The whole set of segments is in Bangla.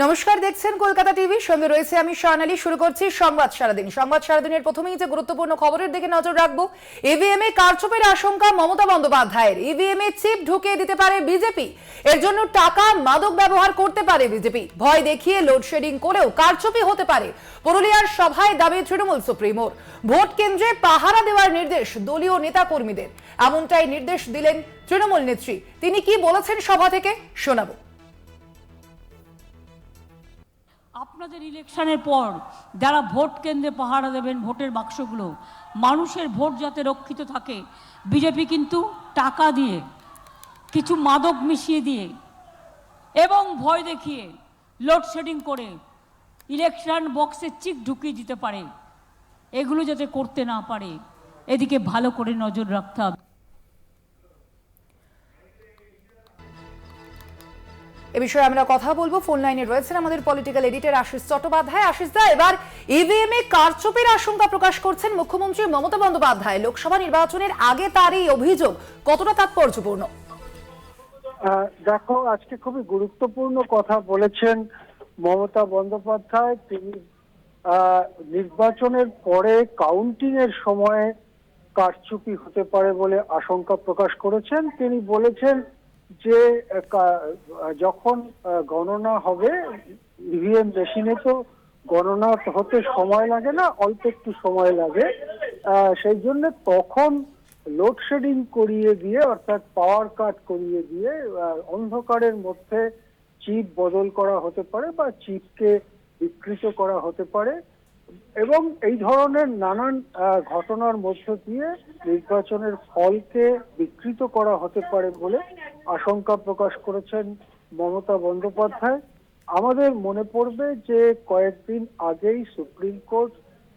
নমস্কার, দেখছেন কলকাতা টিভি, সঙ্গে রয়েছে আমি স্বর্ণালী। শুরু করছি সংবাদ সারাদিন। সংবাদ সারাদিনের প্রথমেই যে গুরুত্বপূর্ণ খবরের দিকে নজর রাখবো। ইভিএম এ কারচুপির আশঙ্কা মমতা বন্দ্যোপাধ্যায়ের। ইভিএম এ চিপ ঢুকিয়ে দিতে পারে বিজেপি, এর জন্য টাকা মাদক ব্যবহার করতে পারে বিজেপি। ভয় দেখিয়ে লোডশেডিং করেও কারচুপি হতে পারে। পুরুলিয়ার সভায় দাবি তৃণমূল সুপ্রিমোর। ভোট কেন্দ্রে পাহারা দেওয়ার নির্দেশ দলীয় নেতা কর্মীদের, এমনটাই নির্দেশ দিলেন তৃণমূল নেত্রী। তিনি কি বলেছেন সভা থেকে শোনাবো। আপনাদের ইলেকশনের পর যারা ভোট কেন্দ্রে পাহারা দেবেন, ভোটের বাক্সগুলো, মানুষের ভোট যাতে রক্ষিত থাকে, বিজেপি কিন্তু টাকা দিয়ে, কিছু মাদক মিশিয়ে দিয়ে এবং ভয় দেখিয়ে লোডশেডিং করে ইলেকশন বক্সে চিপ ঢুকিয়ে দিতে পারে। এগুলো যাতে করতে না পারে, এদিকে ভালো করে নজর রাখতে হবে। এ বিষয়ে আমরা কথা বলবো। ফোন লাইনে রয়েছেন আমাদের পলিটিক্যাল এডিটর আশিস চট্টোপাধ্যায়। আশিস দা, এবার ইভিএম এ কারচুপির আশঙ্কা প্রকাশ করছেন মুখ্যমন্ত্রী মমতা বন্দ্যোপাধ্যায়। লোকসভা নির্বাচনের আগে তার এই অভিযোগ কতটা তাৎপর্যপূর্ণ? দেখো, আজকে খুবই গুরুত্বপূর্ণ কথা বলেছেন মমতা বন্দ্যোপাধ্যায়। তিনি নির্বাচনের পরে কাউন্টিং এর সময় কারচুপি হতে পারে বলে আশঙ্কা প্রকাশ করেছেন। তিনি বলেছেন যে যখন গণনা হবে, ইভিএম মেশিনে তো গণনা হতে সময় লাগে না, অল্প একটু সময় লাগে, সেই জন্য তখন লোডশেডিং করিয়ে দিয়ে, অর্থাৎ পাওয়ার কাট করিয়ে দিয়ে অন্ধকারের মধ্যে চিপ বদল করা হতে পারে বা চিপকে বিকৃত করা হতে পারে, এবং এই ধরনের নানান ঘটনার মধ্য দিয়ে নির্বাচনের ফলকে বিকৃত করা হতে পারে বলে আশঙ্কা প্রকাশ করেছেন মমতা বন্দ্যোপাধ্যায়। আমাদের মনে পড়বে যে কয়েকদিন আগেই সুপ্রিম কোর্ট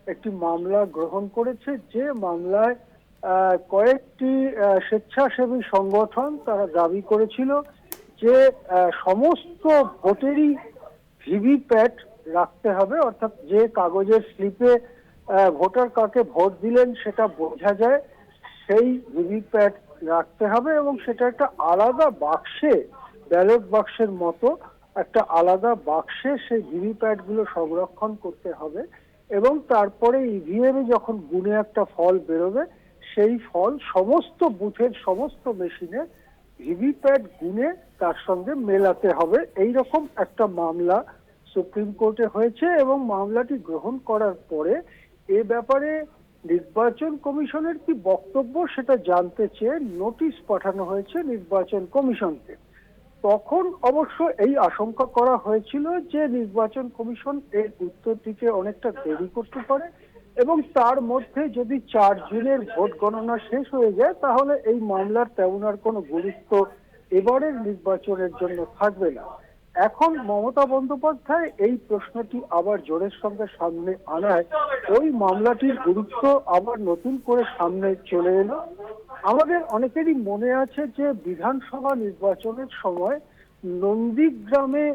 একটি মামলা গ্রহণ করেছে, যে মামলায় কয়েকটি স্বেচ্ছাসেবী সংগঠন তারা দাবি করেছিল যে সমস্ত ভোটেরই ভিভিপ্যাট রাখতে হবে, অর্থাৎ যে কাগজের স্লিপে ভোটার কাকে ভোট দিলেন সেটা বোঝা যায়, সেই ভিভিপ্যাট রাখতে হবে এবং সেটা একটা আলাদা বাক্সে, ব্যালট বাক্সের মতো একটা আলাদা বাক্সে সেই ভিভিপ্যাট গুলো সংরক্ষণ করতে হবে, এবং তারপরে ইভিএম এ যখন গুণে একটা ফল বেরোবে, সেই ফল সমস্ত বুথের সমস্ত মেশিনে ভিভিপ্যাট গুণে তার সঙ্গে মেলাতে হবে। এইরকম একটা মামলা সুপ্রিম কোর্টে হয়েছে, এবং মামলাটি গ্রহণ করার পরে এ ব্যাপারে নির্বাচন কমিশনের কি বক্তব্য সেটা জানতে চেয়ে নোটিশ পাঠানো হয়েছে নির্বাচন কমিশনকে। তখন অবশ্য এই আশঙ্কা করা হয়েছিল যে নির্বাচন কমিশন এর উত্তর দিতে অনেকটা দেরি করতে পারে, এবং তার মধ্যে যদি 4 জুনের ভোট গণনা শেষ হয়ে যায় তাহলে এই মামলার তেমন আর কোনো গুরুত্ব এবারের নির্বাচনের জন্য থাকবে না। এখন মমতা বন্দ্যোপাধ্যায় এই প্রশ্নটি আবার জোরের সঙ্গে সামনে আনায় ওই মামলাটির গুরুত্ব আবার নতুন করে সামনে চলে এলো। আমাদের অনেকেরই মনে আছে যে বিধানসভা নির্বাচনের সময় নন্দীগ্রামে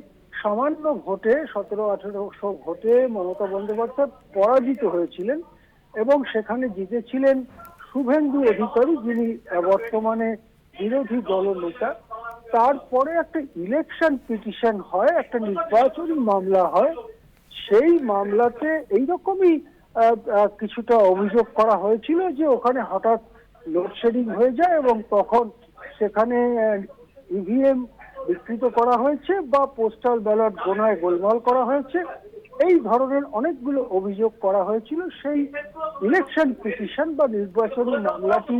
সামান্য ভোটে, 1700-1800 ভোটে মমতা বন্দ্যোপাধ্যায় পরাজিত হয়েছিলেন, এবং সেখানে জিতেছিলেন শুভেন্দু অধিকারী, যিনি বর্তমানে বিরোধী দলনেতা। তারপরে একটা ইলেকশন পিটিশন হয়, একটা নির্বাচনী মামলা হয়। সেই মামলাতে এইরকমই কিছুটা অভিযোগ করা হয়েছিল যে ওখানে হঠাৎ লোডশেডিং হয়ে যায় এবং তখন সেখানে ইভিএম বিকৃত করা হয়েছে বা পোস্টাল ব্যালট গোনায় গোলমাল করা হয়েছে, এই ধরনের অনেকগুলো অভিযোগ করা হয়েছিল। সেই ইলেকশন পিটিশন বা নির্বাচনী মামলাটি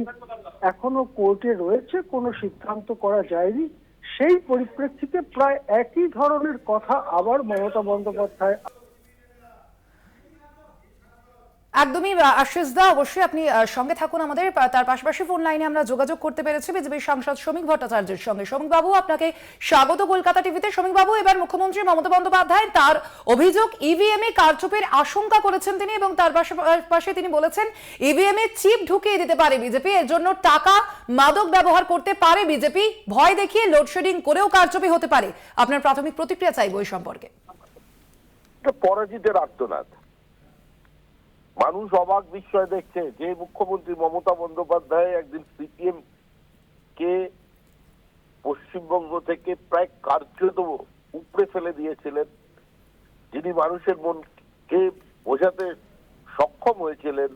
এখনো কোর্টে রয়েছে, কোনো সিদ্ধান্ত করা যায়নি। সেই পরিপ্রেক্ষিতে প্রায় একই ধরনের কথা আবার মমতা বন্দ্যোপাধ্যায়। একদমই আশিস দা, অবশ্যই আপনি সঙ্গে থাকুন আমাদের। তার পাশাপাশি ফোন লাইনে আমরা যোগাযোগ করতে পেরেছি বিজেপির সাংসদ শ্রমিক ভট্টাচার্যের সঙ্গে। শ্রমিক বাবু, আপনাকে স্বাগত কলকাতা টিভিতে। শ্রমিক বাবু, এবার মুখ্যমন্ত্রী মমতা বন্দ্যোপাধ্যায় তার অভিযোগ, ইভিএম এ কারচুপির আশঙ্কা করেছেন তিনি, এবং তার পাশাপাশি তিনি বলেছেন ইভিএম এ চিপ ঢুকিয়ে দিতে পারে বিজেপি, এর জন্য টাকা মাদক ব্যবহার করতে পারে বিজেপি, ভয় দেখিয়ে লোডশেডিং করেও কারচুপি হতে পারে। আপনার প্রাথমিক প্রতিক্রিয়া চাইব এই সম্পর্কে। পরাজিতের আর্তনাদ, মানুষ অবাক বিস্ময় দেখছে যে মুখ্যমন্ত্রী মমতা বন্দ্যোপাধ্যায় একদিন সিপিএম কে পশ্চিমবঙ্গ থেকে প্রায় কার্যত উপড়ে ফেলে দিয়েছিলেন, যিনি মানুষের মনকে বোঝাতে সক্ষম হয়েছিলেন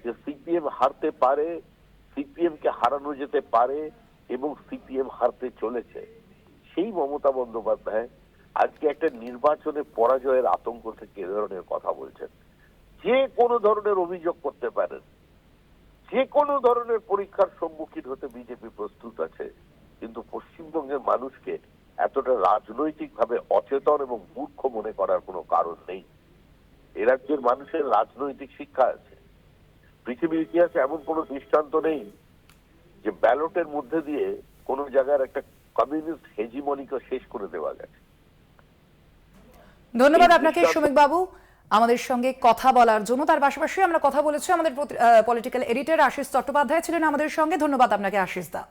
যে সিপিএম হারতে পারে, সিপিএম কে হারানো যেতে পারে এবং সিপিএম হারতে চলেছে, সেই মমতা বন্দ্যোপাধ্যায় আজকে একটা নির্বাচনে পরাজয়ের আতঙ্ক থেকে এ ধরনের কথা বলছেন। যে কোনো ধরনের অভিযোগ করতে পারেন, যে কোনো ধরনের পরীক্ষার সম্মুখীন হতে বিজেপি প্রস্তুত আছে, কিন্তু পশ্চিমবঙ্গের মানুষকে এতটা রাজনৈতিকভাবে অচেতন এবং মূর্খ মনে করার কোনো কারণ নেই। এ রাজ্যের মানুষের রাজনৈতিক শিক্ষা আছে। পৃথিবীর ইতিহাসে এমন কোনো দৃষ্টান্ত নেই যে ব্যালটের মধ্যে দিয়ে কোনো জায়গার একটা কমিউনিস্ট হেজিমনিকে শেষ করে দেওয়া গেছে। ধন্যবাদ আপনাকে সুমিক বাবু আমাদের সঙ্গে কথা বলার জন্য। তার পাশাপাশি আমরা কথা বলেছি আমাদের পলিটিক্যাল এডিটর আশিস চট্টোপাধ্যায় ছিলেন আমাদের সঙ্গে। ধন্যবাদ আপনাকে আশিস দা।